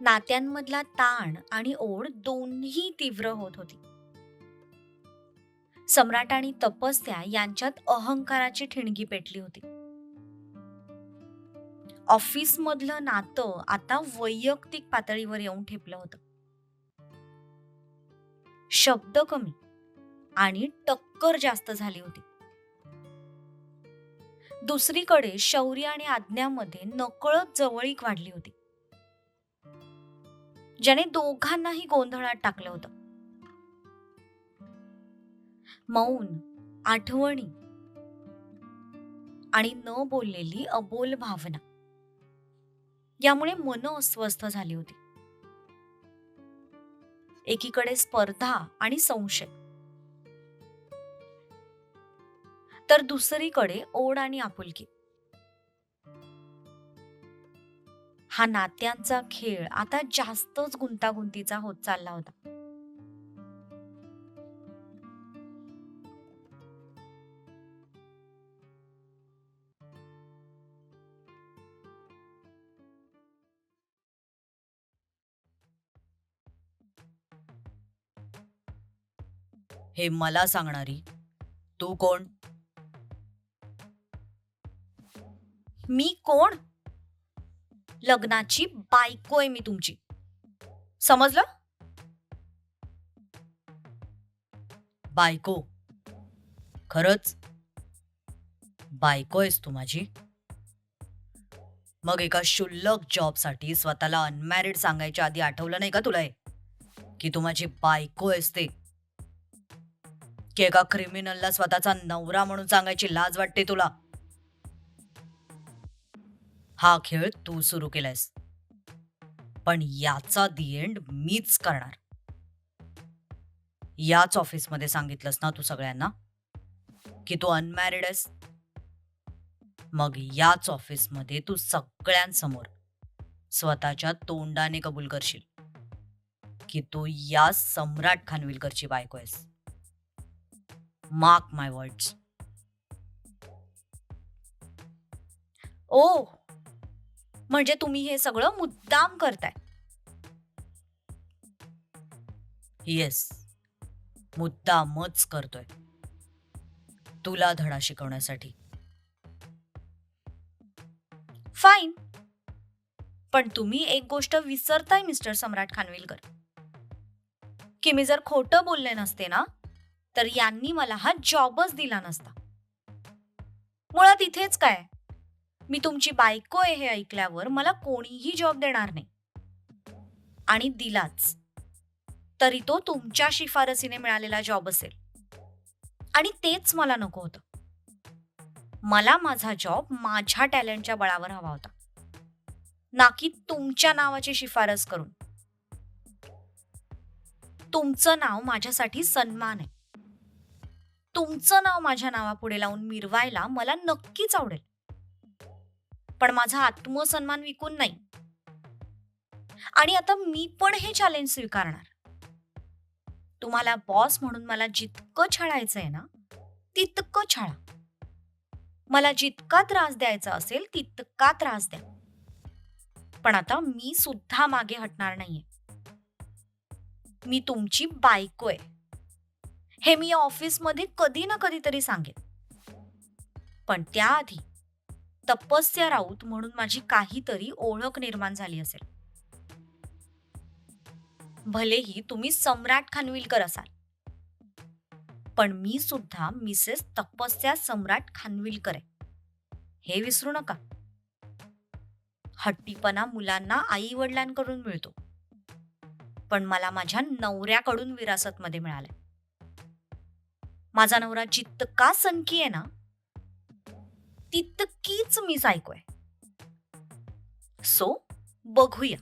नात्यांमधला ताण आणि ओढ दोन्ही तीव्र होत होती. सम्राट आणि तपस्या यांच्यात अहंकाराची ठिणगी पेटली होती. ऑफिसमधलं नातं आता वैयक्तिक पातळीवर येऊन ठेपलं होतं. शब्द कमी आणि टक्कर जास्त झाली होती. दुसरीकडे शौर्य आणि आज्ञामध्ये नकळत जवळीक वाढली होती, ज्याने दोघांनाही गोंधळात टाकलं होतं. मौन, आठवणी आणि न बोललेली अबोल भावना यामुळे मन अस्वस्थ झाली होती. एकीकडे स्पर्धा आणि संशय, तर दुसरीकडे ओढ आणि आपुलकी. हा नात्यांचा खेळ आता जास्तच गुंतागुंतीचा होत चालला होता. हे मला सांगणारी तू कोण? मी कोण? लग्नाची बायको आहे मी तुमची. समजलं? बायको? खरंच बायको आहेस तू माझी? मग एका क्षुल्लक जॉबसाठी स्वतःला अनमॅरिड सांगायच्या आधी आठवलं नाही का तुला हे? की तू माझी बायको आहेस ते? की एका क्रिमिनलला स्वतःचा नवरा म्हणून सांगायची लाज वाटते तुला? हा खेळ तू सुरू केलायस, पण याचा दी एंड मीच करणार. याच ऑफिसमध्ये सांगितलंस ना तू सगळ्यांना की तू अनमॅरिड आहेस? मग याच ऑफिसमध्ये तू सगळ्यांसमोर स्वतःच्या तोंडाने कबूल करशील की तू या सम्राट खानविलकरची बायको आहेस. मार्क माय वर्ड्स. ओ, म्हणजे तुम्ही हे सगळं मुद्दाम करताय. येस, मुद्दामच करतोय, तुला धडा शिकवण्यासाठी. फाईन. पण तुम्ही एक गोष्ट विसरताय मिस्टर सम्राट खानविलकर, की मी जर खोटं बोलले नसते ना, तर यांनी मला हा जॉबच दिला नसता. मुळात इथेच काय, मी तुमची बायको आहे हे ऐकल्यावर मला कोणीही जॉब देणार नाही. आणि दिलाच तरी तो तुमच्या शिफारसीने मिळालेला जॉब असेल. आणि तेच मला नको होतं. मला माझा जॉब माझ्या टॅलेंटच्या बळावर हवा होता, ना की तुमच्या नावाची शिफारस करून. तुमचं नाव माझ्यासाठी सन्मान आहे. तुमचं नाव माझ्या नावापुढे लावून मिरवायला मला नक्कीच आवडेल, पण माझा आत्मसन्मान विकून नाही. आणि आता मी पण हे चॅलेंज स्वीकारणार. तुम्हाला बॉस म्हणून मला जितकं छळायचंय ना, तितकं छळा. मला जितका त्रास द्यायचा असेल तितका त्रास द्या, पण आता मी सुद्धा मागे हटणार नाहीये. मी तुमची बायको आहे हे मी ऑफिसमध्ये कधी ना कधीतरी सांगेन, पण त्याआधी तपस्या राऊत म्हणून माझी काहीतरी ओळख निर्माण झाली असेल. भलेही तुम्ही सम्राट खानविलकर असाल, पण मी सुद्धा मिसेस तपस्या सम्राट खानविलकर आहे, हे विसरू नका. हट्टीपणा मुलांना आई वडिलांकडून मिळतो, पण मला माझ्या नवऱ्याकडून विरासतमध्ये मिळालाय. माझा नवरा जितका सनकी आहे ना, तितकीच मी सायको आहे. सो बघूया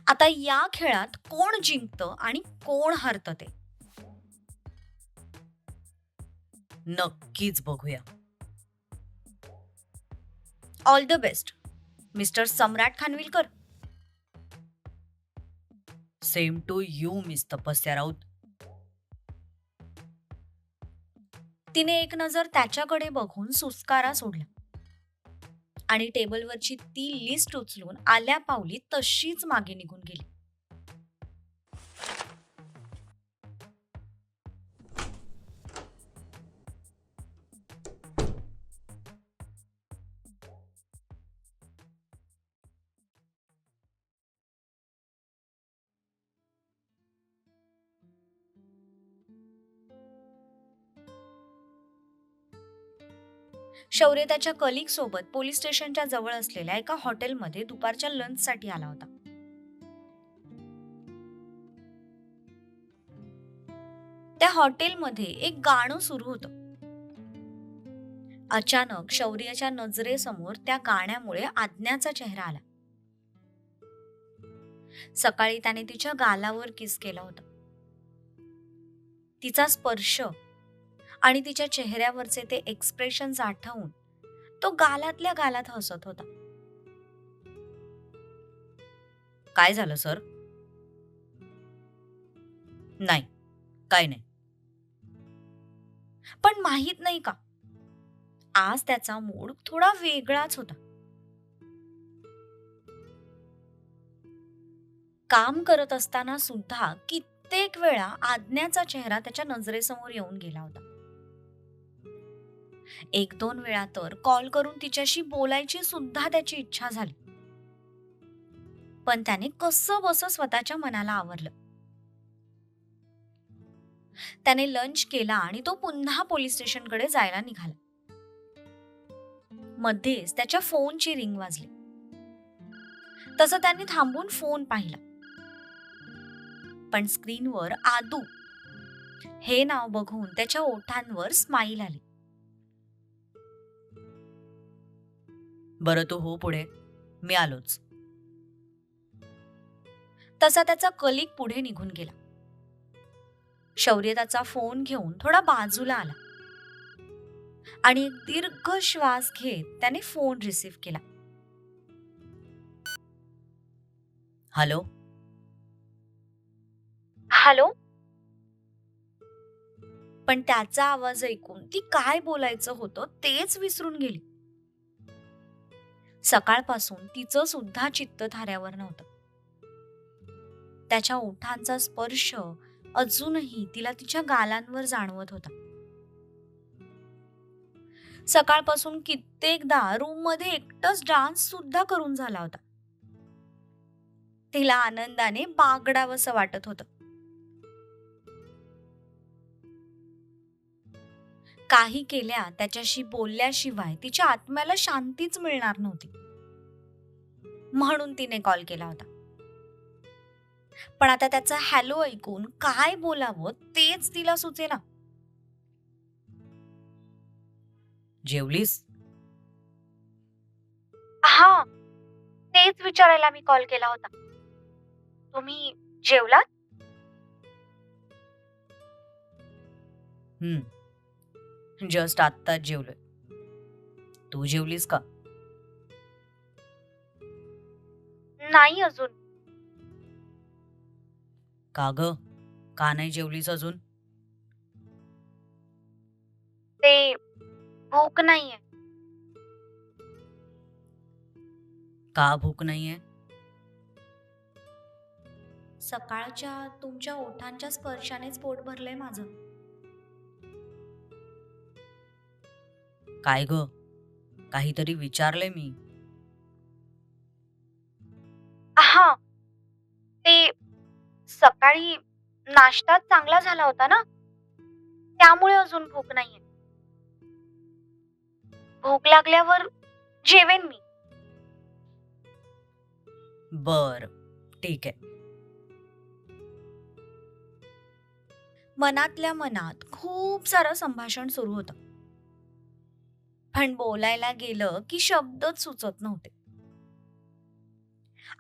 आता या खेळात कोण जिंकतं आणि कोण हरतं ते. नक्कीच बघूया. All the best mister Samrat Khanvilkar. Same to you miss Tapasya Raut. तिने एक नजर त्याच्याकडे बघून सुस्कारा सोडला. आणि टेबलवरची ती लिस्ट उचलून आल्या पावली तशीच मागे निघून गेली. शौर्य त्याच्या कलिग सोबत पोलीस स्टेशनच्या जवळ असलेल्या एका हॉटेलमध्ये दुपारच्या लंचसाठी आला होता. त्या हॉटेलमध्ये एक गाणं सुरू होतं. अचानक शौर्याच्या नजरेसमोर त्या गाण्यामुळे आज्ञाचा चेहरा आला. सकाळी त्याने तिच्या गालावर किस केला होता. तिचा स्पर्श आणि तिच्या चेहऱ्यावरचे ते एक्सप्रेशन्स आठवून तो गालातल्या गालात हसत होता. काय झालं सर? नाही, काय नाही. पण माहित नाही का, आज त्याचा मूड थोडा वेगळाच होता. काम करत असताना सुद्धा कित्येक वेळा आज्ञाचा चेहरा त्याच्या नजरेसमोर येऊन गेला होता. एक दोन वेळा तर कॉल करून तिच्याशी बोलायची सुद्धा त्याची इच्छा झाली. पण त्याने कसं बसं स्वतःच्या मनाला आवरलं. त्याने लंच केला आणि तो पुन्हा पोलीस स्टेशनकडे जायला निघाला. मध्येच त्याच्या फोनची रिंग वाजली. तसं त्याने थांबून फोन पाहिला, पण स्क्रीनवर आदू हे नाव बघून त्याच्या ओठांवर स्माईल आली. बरं तू हो पुढे, मी आलोच. तसा त्याचा कलिग पुढे निघून गेला. शौर्य त्याचा फोन घेऊन थोडा बाजूला आला आणि एक दीर्घ श्वास घेत त्याने फोन रिसीव्ह केला. हॅलो. हॅलो. पण त्याचा आवाज ऐकून ती काय बोलायचं होतं तेच विसरून गेली. सकाळपासून तिचं सुद्धा चित्त थाऱ्यावर नव्हतं. त्याच्या ओठांचा स्पर्श अजूनही तिला तिच्या गालांवर जाणवत होता. सकाळपासून कित्येकदा रूम मध्ये एकटंच डान्स सुद्धा करून झाला होता. तिला आनंदाने बागडावंसं वाटत होतं. काही केल्या त्याच्याशी बोलल्याशिवाय तिच्या आत्म्याला शांतीच मिळणार नव्हती. म्हणून तिने कॉल केला होता. पण आता त्याचा हॅलो ऐकून काय बोलावं तेच तिला सुचेना. जेवलीस? हा, तेच विचारायला मी कॉल केला होता. तुम्ही जेवलात? जस्ट आत्ताच जेवलोय. तू जेवलीस का? नाही अजून. का ग? का नाही जेवलीस अजून? ते भूक नाहीये. का भूक नाहीये? सकाळच्या तुमच्या ओठांच्या स्पर्शानेच पोट भरलंय माझं. काय ग? काहीतरी विचारले मी. हा, ते सकाळी नाश्ता चांगला झाला होता ना, त्यामुळे अजून भूक नाहीये. भूक लागल्यावर जेवेन मी. बर, ठीक आहे. मनातल्या मनात खूप सारं संभाषण सुरू होतं. पण बोलायला गेलं की शब्दच सुचत नव्हते.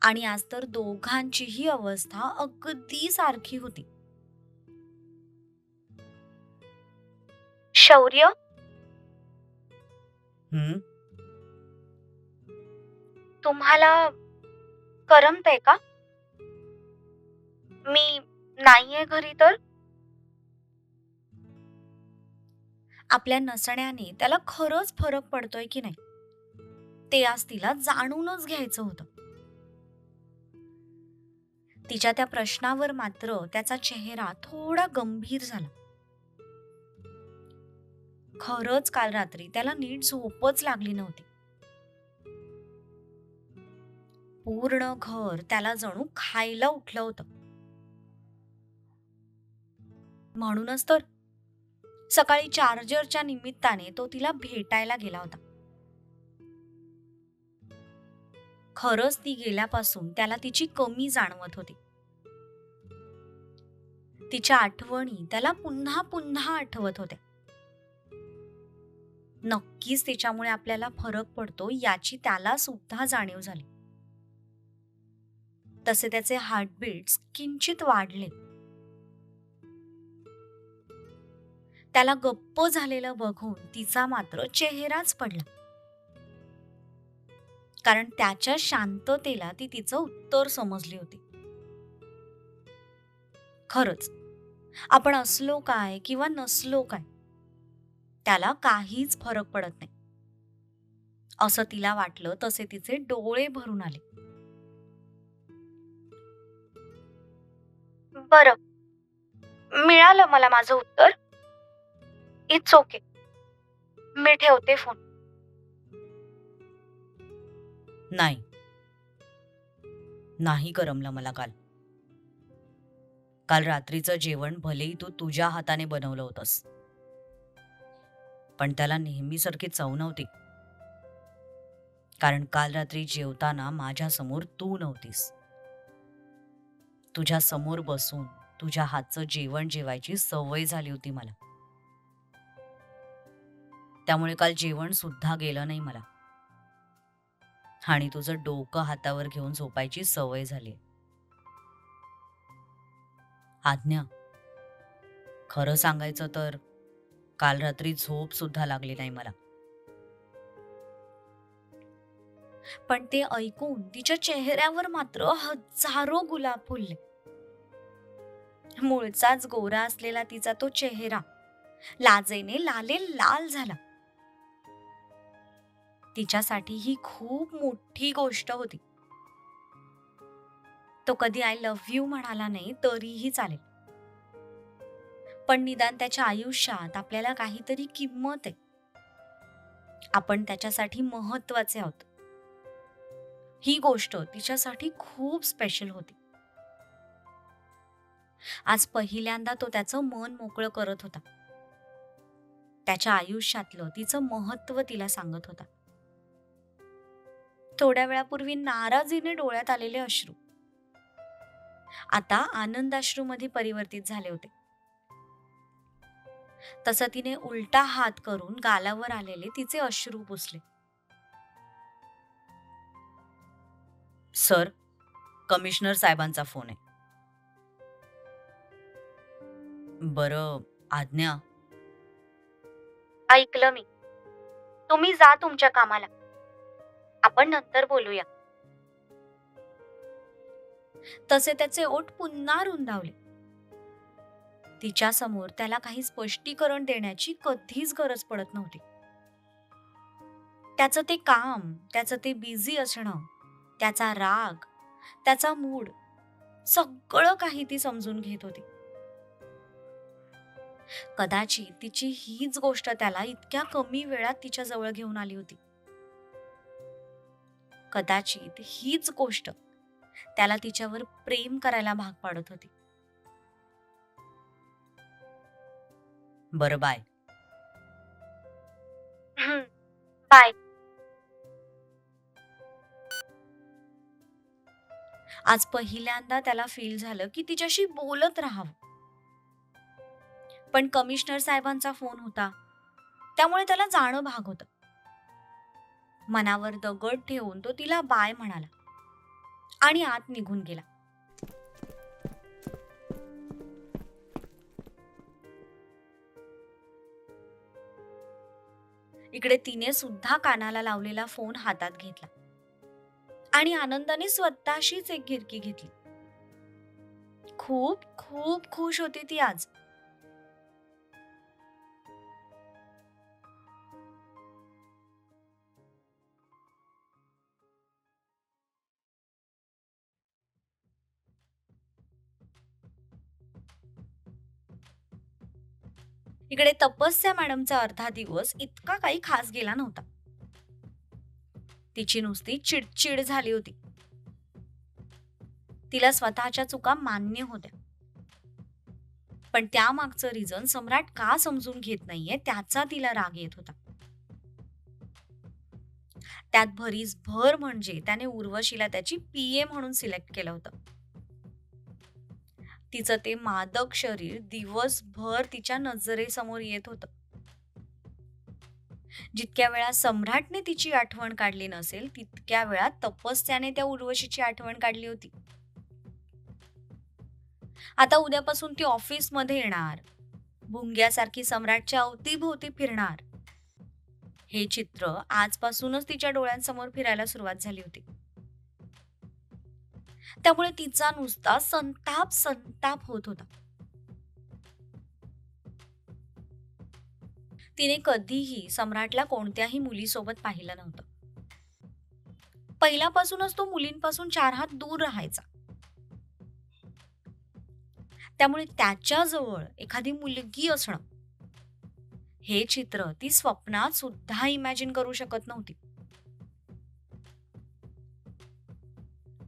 आणि आज तर दोघांचीही अवस्था अगदी सारखी होती. शौर्य, तुम्हाला करमतंय का? मी नाहीये घरी तर? आपल्या नसण्याने त्याला खरंच फरक पडतोय की नाही ते आज तिला जाणूनच घ्यायचं होतं. तिच्या त्या प्रश्नावर मात्र त्याचा चेहरा थोडा गंभीर झाला. खरंच काल रात्री त्याला नीट झोपच लागली नव्हती. पूर्ण घर त्याला जणू खायला उठलं होतं. म्हणूनच तर सकाळी चार्जरच्या निमित्ताने तो तिला भेटायला गेला होता. खरंच ती गेल्यापासून त्याला तिची कमी जाणवत होती. तिच्या आठवणी त्याला पुन्हा पुन्हा आठवत होत्या. नक्कीच तिच्यामुळे आपल्याला फरक पडतो याची त्याला सुद्धा जाणीव झाली. तसे त्याचे हार्टबीट्स किंचित वाढले. त्याला गप्प झालेलं बघून तिचा मात्र चेहराच पडला. कारण त्याच्या शांततेला ती तिचं उत्तर समजली होती. खरंच आपण असलो काय किंवा नसलो काय त्याला काहीच फरक पडत नाही असं तिला वाटलं. तसे तिचे डोळे भरून आले. बरं, मिळालं मला माझं उत्तर. It's okay. मी ठेवते फोन. नाही, नाही करमलं मला काल. काल रात्रीचं जेवण भलेही तू तुझ्या हाताने बनवलं होतंस, पण त्याला नेहमीसारखी चव नव्हती. कारण काल रात्री जेवताना माझ्यासमोर तू नव्हतीस. तुझ्या समोर बसून तुझ्या हातचं जेवण जेवायची सवय झाली होती मला. त्यामुळे काल जेवण सुद्धा गेलं नाही मला. आणि तुझं डोकं हातावर घेऊन झोपायची सवय झाली. आज्ञा, खरं सांगायचं तर काल रात्री झोप सुद्धा लागली नाही मला. पण ते ऐकून तिच्या चेहऱ्यावर मात्र हजारो गुलाब फुलले. मूळचाच गोरा असलेला तिचा तो चेहरा लाजेने लाल झाला. तिच्यासाठी ही खूप मोठी गोष्ट होती. तो कधी आय लव्ह यू म्हणाला नाही तरीही चालेल, पण निदान त्याच्या आयुष्यात आपल्याला काहीतरी किंमत आहे. आपण त्याच्यासाठी महत्वाचे आहोत. ही गोष्ट तिच्यासाठी खूप स्पेशल होती. आज पहिल्यांदा तो त्याचं मन मोकळं करत होता. त्याच्या आयुष्यातलं तिचं महत्व तिला सांगत होता. थोड्या वेळापूर्वी नाराजीने डोळ्यात आलेले अश्रू आता आनंदाश्रूमध्ये परिवर्तित झाले होते. तसं तिने उलटा हात करून गालावर आलेले तिचे अश्रू पुसले. सर, कमिशनर साहेबांचा फोन आहे. बरं आज्ञा, ऐकलं मी. तुम्ही जा तुमच्या कामाला. आपण नंतर बोलूया. तसे त्याचे ओठ पुन्हा रुंदावले. तिच्या समोर त्याला काही स्पष्टीकरण देण्याची कधीच गरज पडत नव्हती. त्याचं ते काम, त्याचं ते बिझी असणं, त्याचा राग, त्याचा मूड, सगळं काही ती समजून घेत होती. कदाचित तिची हीच गोष्ट त्याला इतक्या कमी वेळात तिच्या जवळ घेऊन आली होती. कदाचित हीच गोष्ट त्याला तिच्यावर प्रेम करायला भाग पाडत होती. बरं बाय. बाय. आज पहिल्यांदा त्याला फील झालं की तिच्याशी बोलत राहावं. पण कमिशनर साहेबांचा फोन होता, त्यामुळे त्याला जाणं भाग होतं. मनावर दगड ठेवून तो तिला बाय म्हणाला आणि आत निघून गेला. इकडे तिने सुद्धा कानाला लावलेला फोन हातात घेतला आणि आनंदाने स्वतःशीच एक गिरकी घेतली. खूप खूप खुश होती ती आज. इकडे तपस्या मॅडमचा अर्धा दिवस इतका काही खास गेला नव्हता. तिची नुसती चिडचिड झाली होती. तिला स्वतःच्या चुका मान्य होत्या, पण त्यामागचं रिझन सम्राट का समजून घेत नाहीये त्याचा तिला राग येत होता. त्यात भरीस भर म्हणजे त्याने उर्वशीला त्याची पीए म्हणून सिलेक्ट केलं होतं. तिचं ते मादक शरीर दिवसभर तिच्या नजरेसमोर येत होतं. जितक्या वेळा सम्राटने तिची आठवण काढली नसेल तितक्या वेळा तपस्याने त्या उर्वशीची आठवण काढली होती. आता उद्यापासून ती ऑफिसमध्ये येणार, भुंग्यासारखी सम्राटच्या अवतीभोवती फिरणार. हे चित्र आजपासूनच तिच्या डोळ्यांसमोर फिरायला सुरुवात झाली होती. त्यामुळे तिचा नुसता संताप संताप होत होता. तिने कधीही सम्राटला कोणत्याही मुलीसोबत पाहिलं नव्हतं. पहिल्यापासूनच तो मुलींपासून 4 हात दूर राहायचा. त्यामुळे त्याच्याजवळ एखादी मुलगी असणं हे चित्र ती स्वप्नात सुद्धा इमॅजिन करू शकत नव्हती.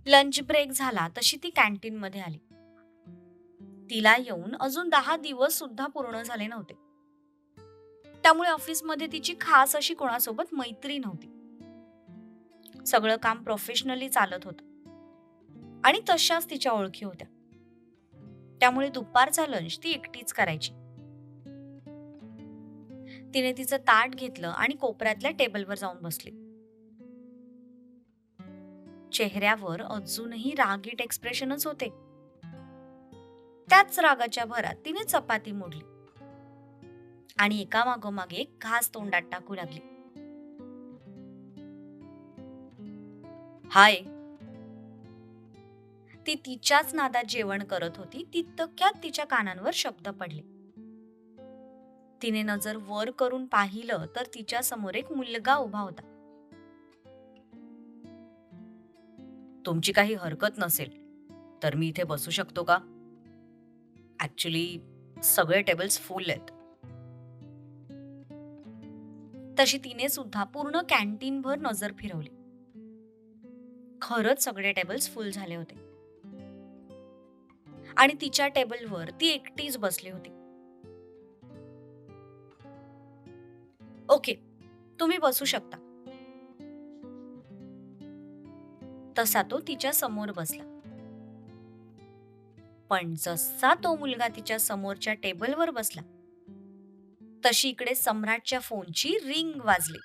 लंच ब्रेक झाला तशी ती कॅन्टीन मध्ये आली. तिला येऊन अजून 10 दिवस सुद्धा पूर्ण झाले नव्हते. त्यामुळे ऑफिसमध्ये तिची खास अशी कोणासोबत मैत्री नव्हती. सगळं काम प्रोफेशनली चालत होतं आणि तशाच तिच्या ओळखी होत्या. त्यामुळे दुपारचा लंच ती एकटीच करायची. तिने तिचं ताट घेतलं आणि कोपऱ्यातल्या टेबलवर जाऊन बसली. चेहऱ्यावर अजूनही रागीट एक्सप्रेशनच होते. त्याच रागाच्या भरात तिने चपाती मोडली आणि एका मागोमाग एक घास तोंडात टाकू लागली. हाय. ती तिच्याच नादात जेवण करत होती तितक्यात तिच्या कानांवर शब्द पडले. तिने नजर वर करून पाहिलं तर तिच्या समोर एक मुलगा उभा होता. तुमची काही हरकत नसेल तर मी इथे बसू शकतो का? ऍक्च्युली सगळे टेबल्स फुल आहेत. तशी तिने सुद्धा पूर्ण कॅन्टीन भर नजर फिरवली. खरंच सगळे टेबल्स फुल झाले होते आणि तिच्या टेबलवर ती एकटीच बसली होती. ओके, तुम्ही बसू शकता. तसा तो तिच्या समोर बसला. पण जसा तो मुलगा तिच्या समोरच्या टेबलवर बसला तशी इकडे सम्राटच्या फोनची रिंग वाजली.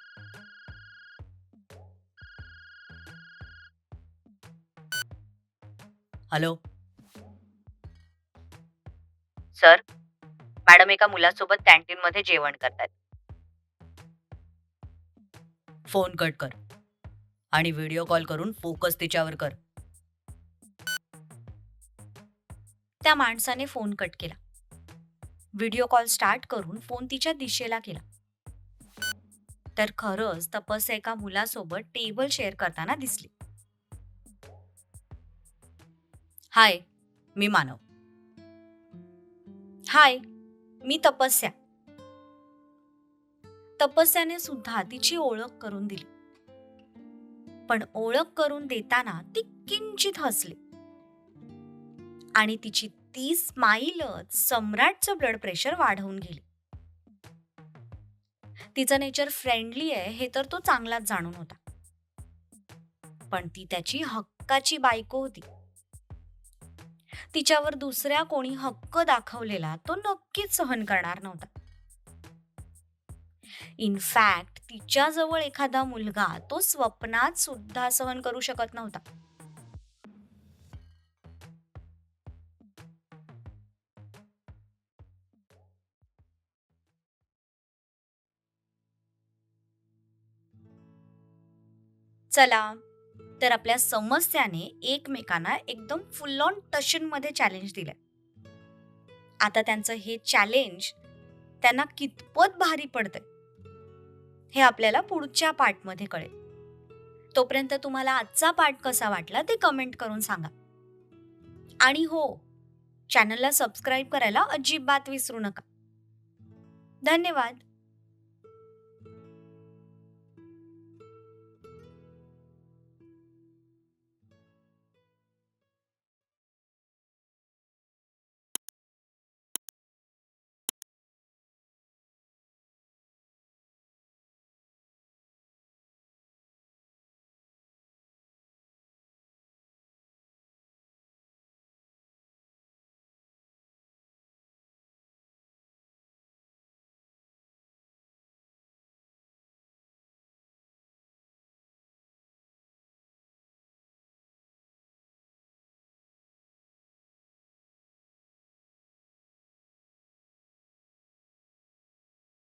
हॅलो सर, मॅडम एका मुलासोबत कॅन्टीन मध्ये जेवण करतात. फोन कट कर आणि व्हिडिओ कॉल करून फोकस तिच्यावर कर. त्या माणसाने फोन कट केला. व्हिडिओ कॉल स्टार्ट करून फोन तिच्या दिशेला केला. तर खरंच तपस्या एका मुलासोबत टेबल शेअर करताना दिसली. हाय, मी मानव. हाय, मी तपस्या. तपस्याने सुद्धा तिची ओळख करून दिली. पण ओळख करून देताना ती किंचित हसली आणि तिची ती स्माईलच सम्राटचं ब्लड प्रेशर वाढवून गेली. तिचं नेचर फ्रेंडली आहे हे तर तो चांगलाच जाणून होता. पण ती त्याची हक्काची बायको होती. तिच्यावर दुसऱ्या कोणी हक्क दाखवलेला तो नक्कीच सहन करणार नव्हता. इनफॅक्ट तिच्याजवळ एखादा मुलगा तो स्वप्नात सुद्धा सहन करू शकत नव्हता. चला तर आपल्या समस्याने एकमेकांना एकदम फुल ऑन टशन मध्ये चॅलेंज दिलंय. आता त्यांचं हे चॅलेंज त्यांना कितपत भारी पडतंय हे आपल्याला पुढच्या पार्टमध्ये कळेल. तोपर्यंत तुम्हाला आजचा पार्ट कसा वाटला ते कमेंट करून सांगा. आणि हो, चॅनलला सबस्क्राईब करायला अजिबात विसरू नका. धन्यवाद.